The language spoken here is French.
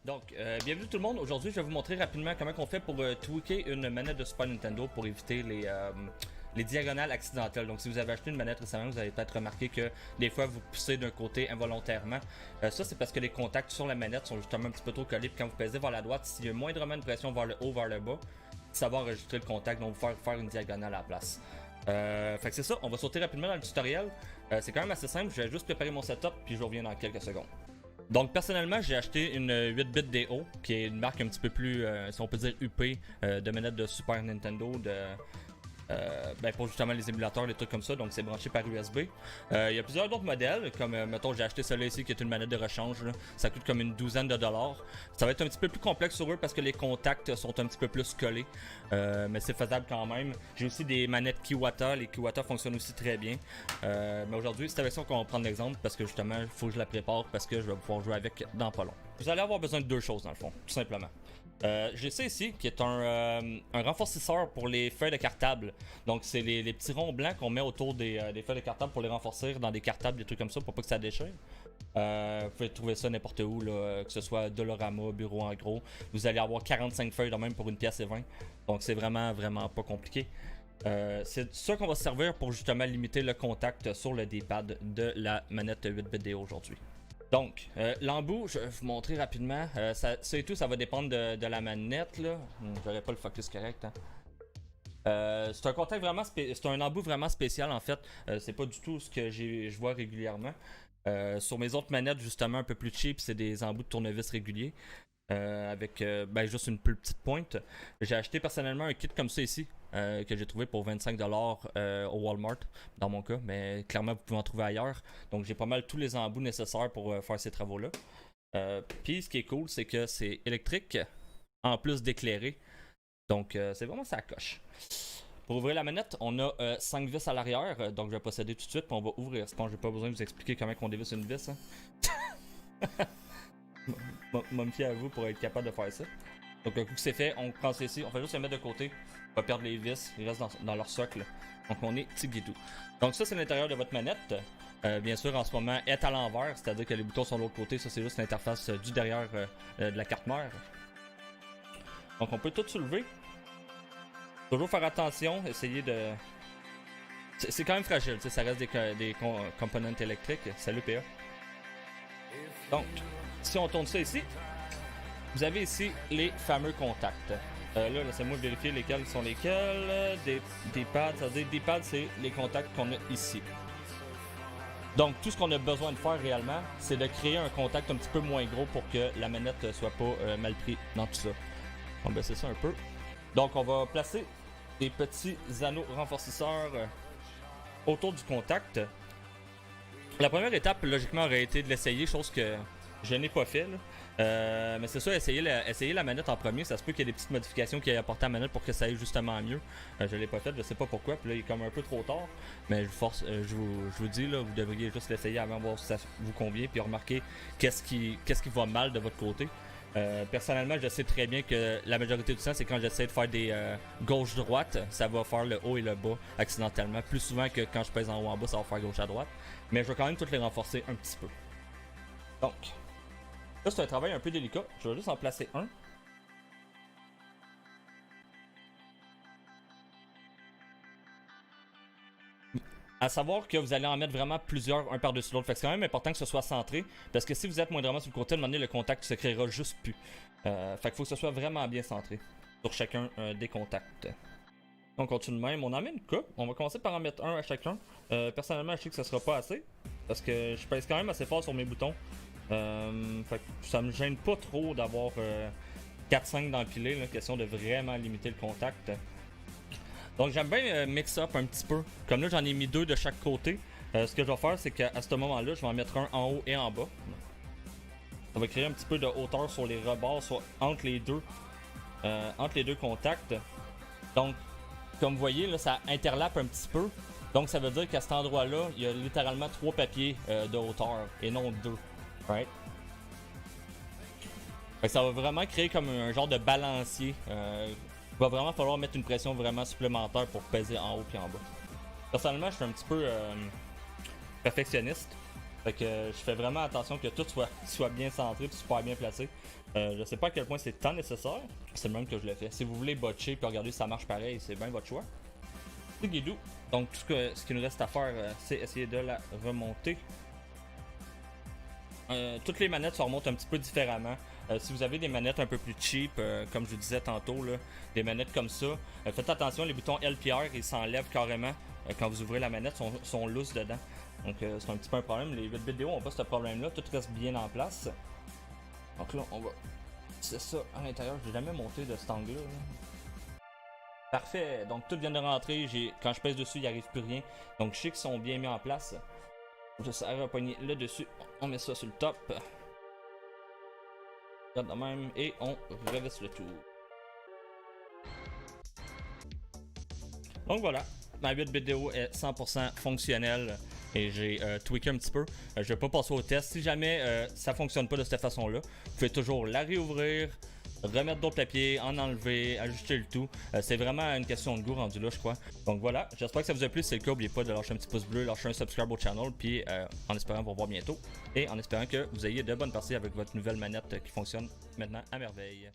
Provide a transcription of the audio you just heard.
Donc, bienvenue tout le monde. Aujourd'hui, je vais vous montrer rapidement comment on fait pour tweaker une manette de Super Nintendo pour éviter les diagonales accidentelles. Donc, si vous avez acheté une manette récemment, vous avez peut-être remarqué que des fois, vous poussez d'un côté involontairement. Ça, c'est parce que les contacts sur la manette sont justement un petit peu trop collés. Puis quand vous pèsez vers la droite, s'il y a moindrement de pression vers le haut, vers le bas, ça va enregistrer le contact, donc vous faire une diagonale à la place. Fait que c'est ça, on va sauter rapidement dans le tutoriel. C'est quand même assez simple, je vais juste préparer mon setup, puis je reviens dans quelques secondes. Donc personnellement j'ai acheté une 8-bit DO qui est une marque un petit peu plus, si on peut dire UP, de manette de Super Nintendo, pour justement les émulateurs, les trucs comme ça, donc c'est branché par USB. Il y a plusieurs autres modèles, comme mettons j'ai acheté celle-là ici qui est une manette de rechange, là. Ça coûte comme une douzaine de dollars. Ça va être un petit peu plus complexe sur eux parce que les contacts sont un petit peu plus collés, mais c'est faisable quand même. J'ai aussi des manettes Kiwata, les Kiwata fonctionnent aussi très bien. Mais aujourd'hui c'est avec ça qu'on va prendre l'exemple parce que justement il faut que je la prépare parce que je vais pouvoir jouer avec dans pas long. Vous allez avoir besoin de deux choses dans le fond, tout simplement. J'ai ça ici qui est un renforcisseur pour les feuilles de cartable. Donc c'est les petits ronds blancs qu'on met autour des feuilles de cartable pour les renforcer dans des cartables, des trucs comme ça pour pas que ça déchire. Vous pouvez trouver ça n'importe où, là, que ce soit Dolorama, Bureau en gros. Vous allez avoir 45 feuilles de même pour une pièce et 20. Donc c'est vraiment pas compliqué. C'est ça qu'on va se servir pour justement limiter le contact sur le D-pad de la manette 8-bit DO aujourd'hui. Donc, l'embout, je vais vous montrer rapidement. Ça et tout, ça va dépendre de la manette, là. J'aurais pas le focus correct, hein. C'est un contact vraiment c'est un embout vraiment spécial en fait. C'est pas du tout ce que je vois régulièrement. Sur mes autres manettes, justement, un peu plus cheap, c'est des embouts de tournevis réguliers. Avec juste une plus petite pointe. J'ai acheté personnellement un kit comme ça ici, que j'ai trouvé pour 25$ au Walmart, dans mon cas, mais clairement vous pouvez en trouver ailleurs. Donc j'ai pas mal tous les embouts nécessaires pour faire ces travaux-là. Puis ce qui est cool, c'est que c'est électrique, en plus d'éclairer. Donc c'est vraiment ça coche. Pour ouvrir la manette, on a 5 vis à l'arrière, donc je vais procéder tout de suite, puis on va ouvrir. Je pense que j'ai pas besoin de vous expliquer comment on dévisse une vis. Hein. M'a me fier à vous pour être capable de faire ça. Donc un coup que c'est fait, on prend ça ici, on fait juste les mettre de côté. On va perdre les vis, ils restent dans leur socle. Donc on est tigidou. Donc ça c'est l'intérieur de votre manette. Bien sûr en ce moment est à l'envers, c'est-à-dire que les boutons sont de l'autre côté. Ça c'est juste l'interface du derrière de la carte mère. Donc on peut tout soulever. Toujours faire attention, essayer de... C'est quand même fragile, ça reste des components électriques. Salut PA. Donc, si on tourne ça ici, vous avez ici les fameux contacts. Là, laissez-moi vérifier lesquels sont lesquels. Des pads, c'est-à-dire des pads, c'est les contacts qu'on a ici. Donc, tout ce qu'on a besoin de faire réellement, c'est de créer un contact un petit peu moins gros pour que la manette soit pas mal prise dans tout ça. On va baisser ça un peu. Donc, on va placer des petits anneaux renforcisseurs autour du contact. La première étape, logiquement, aurait été de l'essayer, chose que je n'ai pas fait. Mais c'est ça, essayer la manette en premier. Ça se peut qu'il y ait des petites modifications qui aient apporté à la manette pour que ça aille justement mieux. Je l'ai pas fait, je sais pas pourquoi. Puis là, il est comme un peu trop tard. Mais je vous dis, là, vous devriez juste l'essayer avant de voir si ça vous convient. Puis remarquer qu'est-ce qui va mal de votre côté. Personnellement, je sais très bien que la majorité du temps, c'est quand j'essaie de faire des gauche-droite, ça va faire le haut et le bas accidentellement. Plus souvent que quand je pèse en haut en bas, ça va faire gauche à droite. Mais je vais quand même toutes les renforcer un petit peu. Donc, là c'est un travail un peu délicat. Je vais juste en placer un. À savoir que vous allez en mettre vraiment plusieurs, un par-dessus l'autre. Fait que c'est quand même important que ce soit centré. Parce que si vous êtes moindrement sur le côté, à un moment donné, le contact se créera juste plus. Fait qu'il faut que ce soit vraiment bien centré sur chacun des contacts. On continue de même. On en met une coupe. On va commencer par en mettre un à chacun. Personnellement, je sais que ça sera pas assez. Parce que je pèse quand même assez fort sur mes boutons. Fait que ça me gêne pas trop d'avoir 4-5 d'empilés. Question de vraiment limiter le contact. Donc j'aime bien mix-up un petit peu. Comme là, j'en ai mis 2 de chaque côté. Ce que je vais faire, c'est qu'à ce moment-là, je vais en mettre un en haut et en bas. Ça va créer un petit peu de hauteur sur les rebords, soit entre les deux contacts. Donc, comme vous voyez, là, ça interlape un petit peu. Donc, ça veut dire qu'à cet endroit-là, il y a littéralement 3 papiers de hauteur et non 2. Right? Fait que ça va vraiment créer comme un genre de balancier. Il va vraiment falloir mettre une pression vraiment supplémentaire pour peser en haut et en bas. Personnellement, je suis un petit peu perfectionniste. Fait que je fais vraiment attention que tout soit bien centré et super bien placé. Je sais pas à quel point c'est tant nécessaire, c'est le même que je le fais. Si vous voulez botcher puis regarder si ça marche pareil, c'est bien votre choix. C'est guidou. Donc tout ce qu'il nous reste à faire, c'est essayer de la remonter. Toutes les manettes se remontent un petit peu différemment. Si vous avez des manettes un peu plus cheap, comme je vous disais tantôt, là, des manettes comme ça, faites attention, les boutons LPR ils s'enlèvent carrément quand vous ouvrez la manette, sont lousses dedans. Donc c'est un petit peu un problème. Les 8 vidéos n'ont pas ce problème-là, tout reste bien en place. Donc là, on va. C'est ça, à l'intérieur, j'ai jamais monté de cet angle-là. Parfait, donc tout vient de rentrer. Quand je pèse dessus, il n'y arrive plus rien. Donc je sais qu'ils sont bien mis en place. Je sais à pogner là dessus. On met ça sur le top. Regarde de même et on revisse le tout. Donc voilà, ma 8 vidéo est 100% fonctionnelle et j'ai tweaké un petit peu. Je vais pas passer au test. Si jamais ça fonctionne pas de cette façon-là, vous pouvez toujours la réouvrir, remettre d'autres papiers, en enlever, ajuster le tout. C'est vraiment une question de goût rendu là, je crois. Donc voilà, j'espère que ça vous a plu. Si c'est le cas, n'oubliez pas de lâcher un petit pouce bleu, lâcher un subscribe au channel, puis en espérant vous revoir bientôt et en espérant que vous ayez de bonnes parties avec votre nouvelle manette qui fonctionne maintenant à merveille.